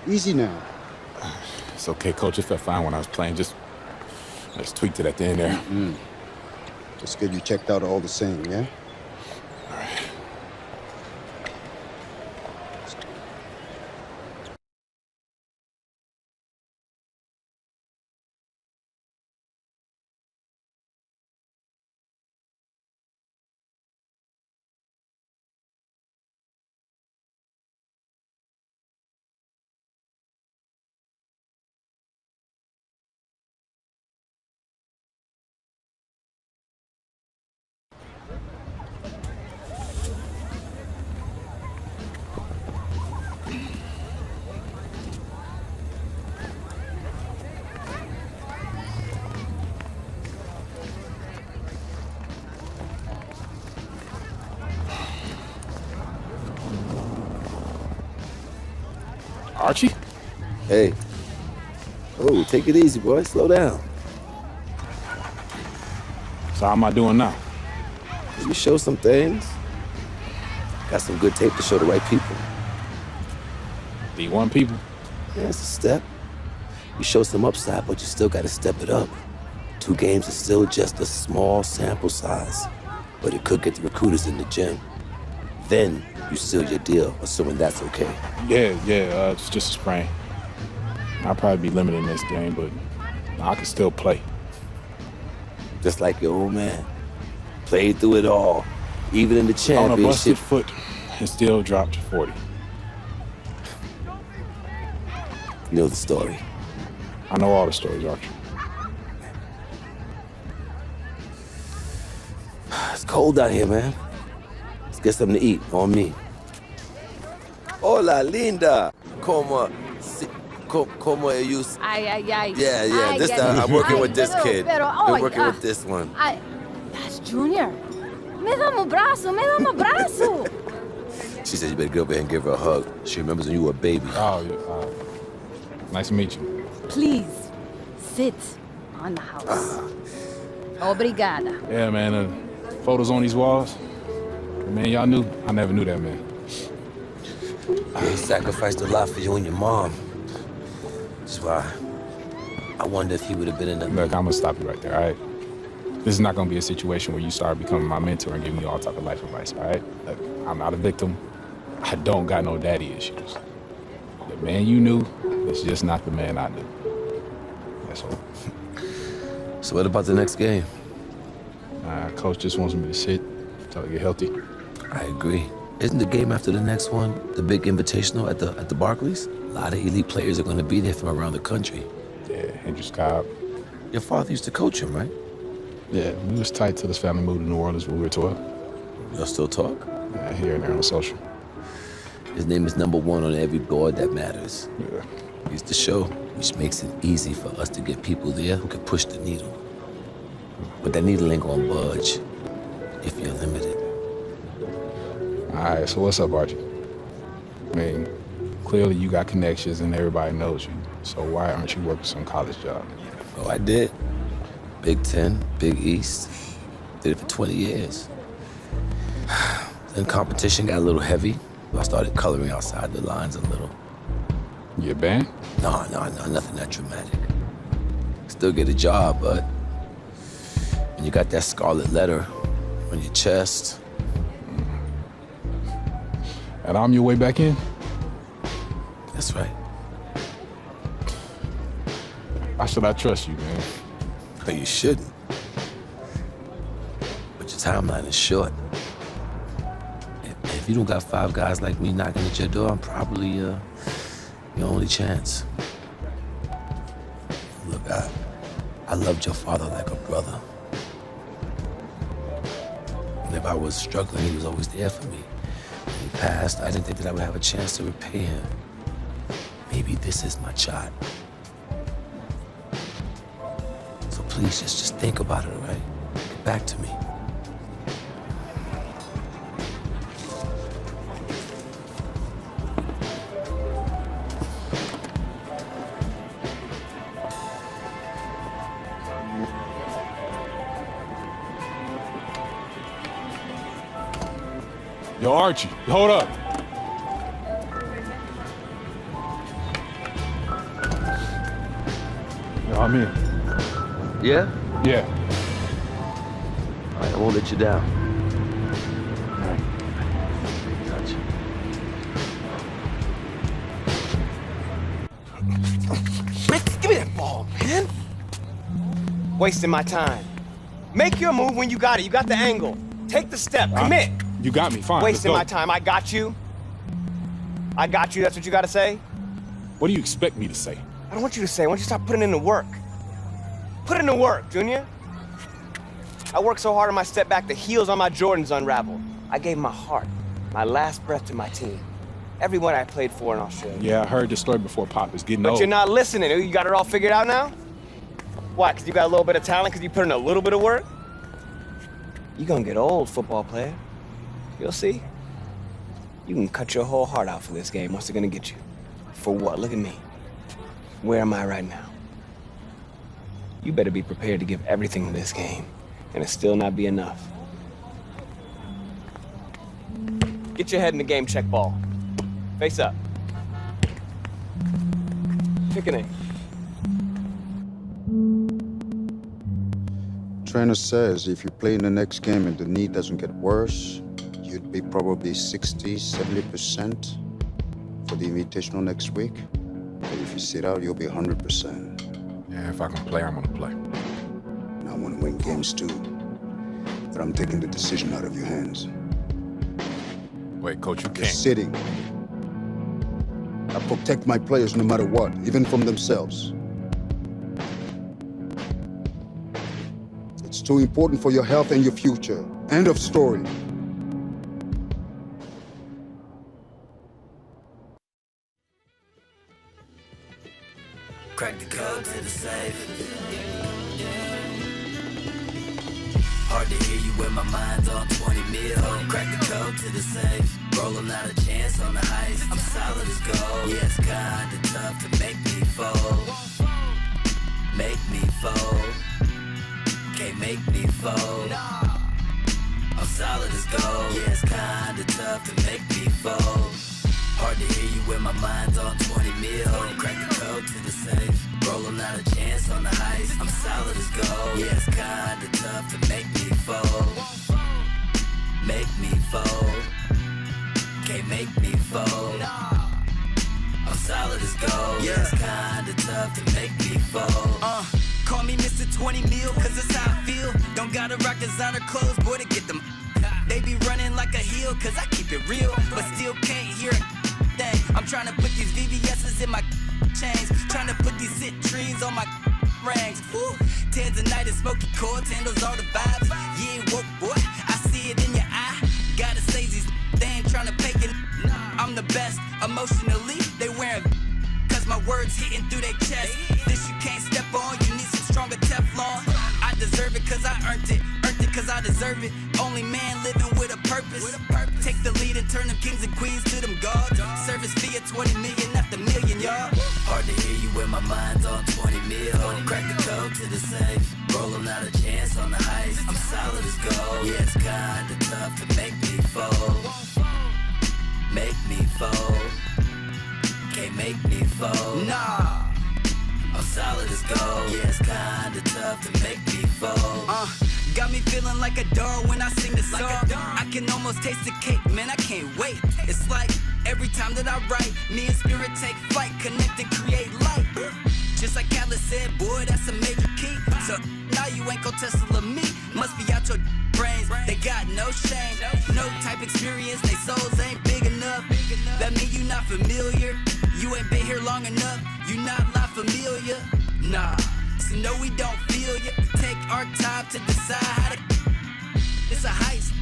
easy now. It's okay, Coach. It felt fine when I was playing. Just tweaked it at the end there. Just get you checked out all the same, yeah? All right. Archie? Hey. Oh, take it easy, boy. Slow down. So how am I doing now? You show some things. Got some good tape to show the right people. D1 people? Yeah, it's a step. You show some upside, but you still got to step it up. 2 games is still just a small sample size, but it could get the recruiters in the gym. Then you seal your deal, assuming that's okay. Yeah, it's just a sprain. I'll probably be limited in this game, but I can still play. Just like your old man. Played through it all, even in the On a championship. busted foot and still dropped 40. You know the story. I know all the stories, Archie. It's cold out here, man. Let's get something to eat on me. Hola, linda. Como ellos? Ay, ay, ay. Yeah. Ay, This time I'm working with this kid. Pero, I'm working with this one. Ay, that's Junior. Me da un brazo. She said you better go over here and give her a hug. She remembers when you were a baby. Oh, yeah. Nice to meet you. Please, sit on the house. Obrigada. Yeah, man. Photos on these walls. Man, y'all knew. I never knew that, man. He sacrificed a lot for you and your mom. That's why I wonder if he would have been in the... Look, I'm gonna stop you right there, all right? This is not gonna be a situation where you start becoming my mentor and giving me all type of life advice, all right? Look, I'm not a victim. I don't got no daddy issues. The man you knew is just not the man I knew. That's all. So what about the next game? Coach just wants me to sit until I get healthy. I agree. Isn't the game after the next one the big invitational at the Barclays? A lot of elite players are going to be there from around the country. Yeah, Andrew Scott. Your father used to coach him, right? Yeah, we was tight till his family moved to New Orleans when we were 12. Y'all still talk? Yeah, here and there on social. His name is #1 on every board that matters. Yeah. He's the show, which makes it easy for us to get people there who can push the needle. But that needle ain't gonna budge if you're limited. All right, so what's up, Archie? I mean, clearly you got connections and everybody knows you. So why aren't you working some college job? Oh, I did. Big Ten, Big East. Did it for 20 years. Then competition got a little heavy. I started coloring outside the lines a little. You a band? No, nothing that dramatic. Still get a job, but when you got that scarlet letter on your chest. And I'm your way back in? That's right. Why should I trust you, man? But you shouldn't. But your timeline is short. If you don't got 5 guys like me knocking at your door, I'm probably your only chance. Look, I loved your father like a brother. And if I was struggling, he was always there for me. When he passed, I didn't think that I would have a chance to repay him. Maybe this is my shot. So please, just think about it, all right? Get back to me. Yo, Archie, hold up. Yo, I'm in. Yeah? Yeah. All right, I won't let you down. All right. Touch. Man, give me that ball, man. Wasting my time. Make your move when you got it. You got the angle. Take the step. Commit. You got me, fine. Wasting my let's go. time. I got you. I got you. That's what you got to say? What do you expect me to say? I don't want you to say. I want you to stop putting in the work. Put in the work, Junior. I worked so hard on my step back, the heels on my Jordans unraveled. I gave my heart, my last breath to my team. Everyone I played for in Australia. Yeah, I heard the story before, Pop. It's getting But old. you're not listening. You got it all figured out now? Why, because you got a little bit of talent because you put in a little bit of work? You're going to get old, football player. You'll see. You can cut your whole heart out for this game. What's it going to get you? For what? Look at me. Where am I right now? You better be prepared to give everything to this game, and it still not be enough. Get your head in the game, check ball. Face up. Pick an aim. Trainer says if you play in the next game and the knee doesn't get worse, you'd be probably 60, 70% for the invitational next week. But if you sit out, you'll be 100%. Yeah, if I can play, I'm gonna play. And I want to win games too. But I'm taking the decision out of your hands. Wait, Coach, you You're can't. sitting. I protect my players no matter what, even from themselves. It's too important for your health and your future. End of story. Crack the code to the safe. Hard to hear you when my mind's on 20 mil. Crack the code to the safe. Rolling out a chance on the heist. I'm solid as gold. Yeah, it's kinda tough to make me fold. Make me fold. Can't make me fold. I'm solid as gold. Yeah, it's kinda tough to make me fold. Hard to hear you when my mind's on 20 mil. Crack the code to the safe. Rolling out a chance on the heist. I'm solid as gold. Yeah, it's kinda tough to make me fold. Make me fold. Can't make me fold. I'm solid as gold. Yeah, it's kinda tough to make me fold. Call me Mr. 20 mil, cause that's how I feel. Don't gotta rock designer clothes, boy, to get them. They be running like a heel, cause I keep it real, but still can't hear a thing. I'm trying to put these VVS's in my chains, trying to put these citrines on my rings. Woo. Ted's a night and smoky chords, handles all the vibes. Yeah, woke boy, I see it in your eye. Gotta say these they ain't trying to pay it. I'm the best emotionally, they wearing cause my words hitting through their chest. This you can't step on, you need some stronger Teflon. I deserve it cause I earned it cause I deserve it. Only man living with a purpose. Take the lead and turn them kings and queens to them gods. Service fee of 20 million after million, y'all. Hard to hear you when my mind's on 20 mil. Crack the code to the safe. Rolling out a chance on the heist. I'm solid as gold. Yeah, it's kinda tough to make me fold. Make me fold. Can't make me fold. Nah. I'm solid as gold. Yeah, it's kinda tough to make me fold. Got me feeling like a dog when I sing this song. I can almost taste the cake, man, I can't wait. It's like every time that I write, me and spirit take flight, connect and create light. Just like Khaled said, boy, that's a major key. So now you ain't gon' Tesla me. Must be out your brains, they got no shame. No type experience, they souls ain't big enough. That mean you not familiar. You ain't been here long enough, you not La Familia. Nah, so no we don't feel ya. Take our time to decide how to. It's a heist.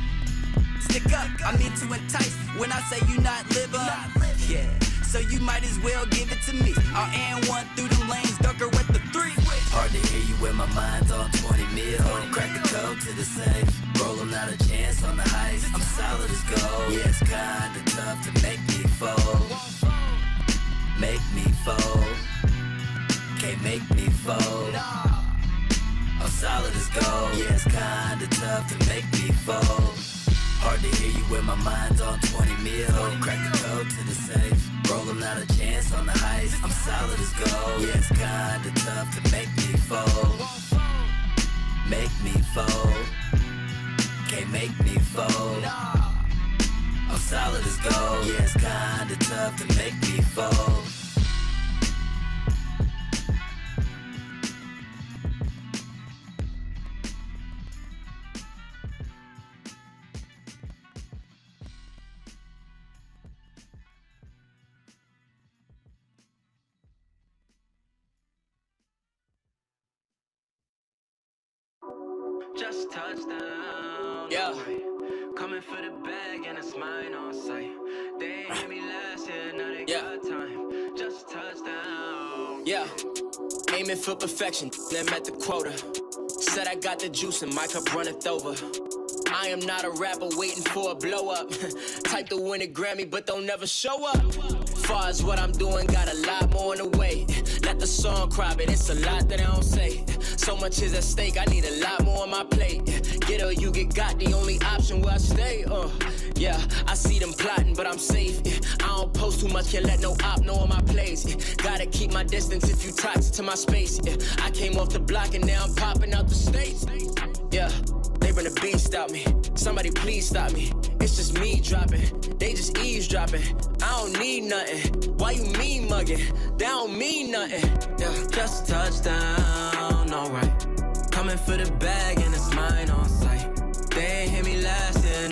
Stick up, I mean to entice. When I say you not live up, yeah. So you might as well give it to me. I'll and one through them lanes, darker with the 3. Hard to hear you when my mind's on 20 mil. Crack the code to the safe. Rolling out a chance on the heist. I'm solid as gold. Yeah, it's kinda tough to make me fold. Make me fold. Can't make me fold. I'm solid as gold. Yeah, it's kinda tough to make me fold. Hard to hear you when my mind's on 20 mil. Crack the code to the safe. Rolling out a chance on the heist. I'm solid as gold. Yeah, it's kinda tough to make me fold. Make me fold. Can't make me fold. I'm solid as gold. Yeah, it's kinda tough to make me fold. Just touchdown. Yeah. Coming for the bag and it's mine on sight. They ain't hear me last year, now they got time. Just touchdown. Yeah. Aiming for perfection, then met the quota. Said I got the juice and my cup runneth over. I am not a rapper waiting for a blow up. Type to win a Grammy, but don't never show up. Far as what I'm doing, got a lot more in the way. Let the song cry, but it's a lot that I don't say. So much is at stake, I need a lot more on my plate. Get or you get got, the only option where I stay. Yeah, I see them plotting, but I'm safe. I don't post too much, can't let no op know on my place. Gotta keep my distance if you toxic to my space. I came off the block and now I'm popping out the States. Yeah. They run a beast out me. Somebody please stop me. It's just me dropping. They just eavesdropping. I don't need nothing. Why you mean mugging? They don't mean nothing. Yeah. Just touchdown, alright. Coming for the bag and it's mine on sight. They ain't hear me last year.